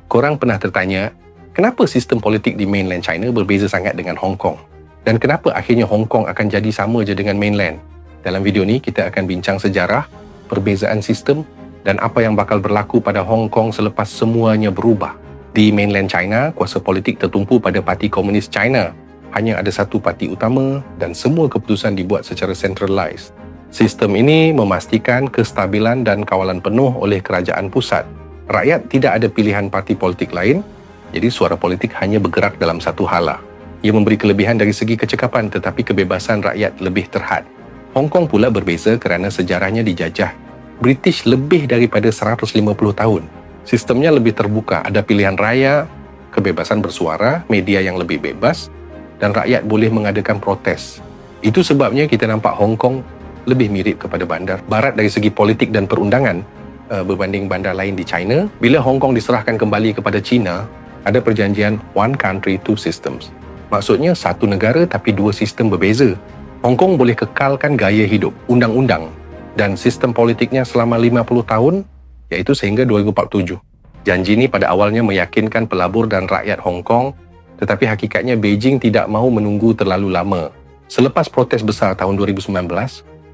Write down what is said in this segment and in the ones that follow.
Korang pernah tertanya, kenapa sistem politik di mainland China berbeza sangat dengan Hong Kong? Dan kenapa akhirnya Hong Kong akan jadi sama je dengan mainland? Dalam video ni, kita akan bincang sejarah, perbezaan sistem dan apa yang bakal berlaku pada Hong Kong selepas semuanya berubah. Di mainland China, kuasa politik tertumpu pada Parti Komunis China. Hanya ada satu parti utama dan semua keputusan dibuat secara centralized. Sistem ini memastikan kestabilan dan kawalan penuh oleh kerajaan pusat. Rakyat tidak ada pilihan parti politik lain, jadi suara politik hanya bergerak dalam satu hala. Ia memberi kelebihan dari segi kecekapan tetapi kebebasan rakyat lebih terhad. Hong Kong pula berbeza kerana sejarahnya dijajah British lebih daripada 150 tahun. Sistemnya lebih terbuka, ada pilihan raya, kebebasan bersuara, media yang lebih bebas dan rakyat boleh mengadakan protes. Itu sebabnya kita nampak Hong Kong lebih mirip kepada bandar barat dari segi politik dan perundangan berbanding bandar lain di China. Bila Hong Kong diserahkan kembali kepada China, ada perjanjian One Country, Two Systems. Maksudnya satu negara tapi dua sistem berbeza. Hong Kong boleh kekalkan gaya hidup, undang-undang dan sistem politiknya selama 50 tahun, iaitu sehingga 2047. Janji ini pada awalnya meyakinkan pelabur dan rakyat Hong Kong, tetapi hakikatnya Beijing tidak mahu menunggu terlalu lama. Selepas protes besar tahun 2019,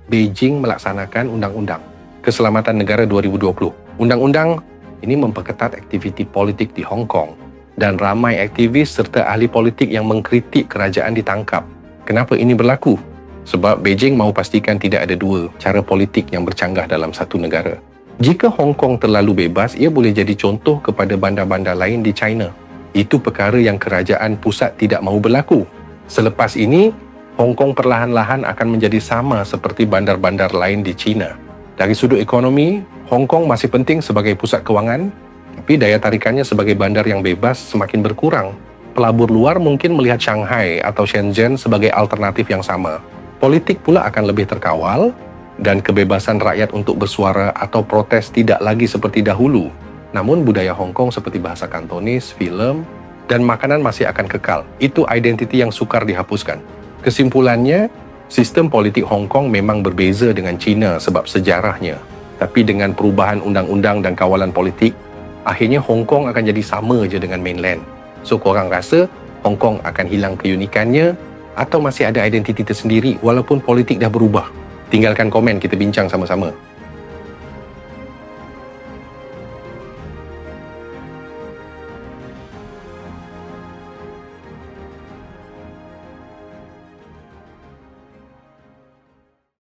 Beijing melaksanakan Undang-Undang Keselamatan Negara 2020. Undang-undang ini memperketat aktiviti politik di Hong Kong dan ramai aktivis serta ahli politik yang mengkritik kerajaan ditangkap. Kenapa ini berlaku? Sebab Beijing mahu pastikan tidak ada dua cara politik yang bercanggah dalam satu negara. Jika Hong Kong terlalu bebas, ia boleh jadi contoh kepada bandar-bandar lain di China. Itu perkara yang kerajaan pusat tidak mahu berlaku. Selepas ini, Hong Kong perlahan-lahan akan menjadi sama seperti bandar-bandar lain di China. Dari sudut ekonomi, Hong Kong masih penting sebagai pusat kewangan, tapi daya tarikannya sebagai bandar yang bebas semakin berkurang. Pelabur luar mungkin melihat Shanghai atau Shenzhen sebagai alternatif yang sama. Politik pula akan lebih terkawal dan kebebasan rakyat untuk bersuara atau protes tidak lagi seperti dahulu. Namun budaya Hong Kong seperti bahasa Kantonis, filem dan makanan masih akan kekal. Itu identiti yang sukar dihapuskan. Kesimpulannya, sistem politik Hong Kong memang berbeza dengan China sebab sejarahnya. Tapi dengan perubahan undang-undang dan kawalan politik, akhirnya Hong Kong akan jadi sama je dengan mainland. So korang rasa Hong Kong akan hilang keunikannya atau masih ada identiti tersendiri walaupun politik dah berubah? Tinggalkan komen, kita bincang sama-sama.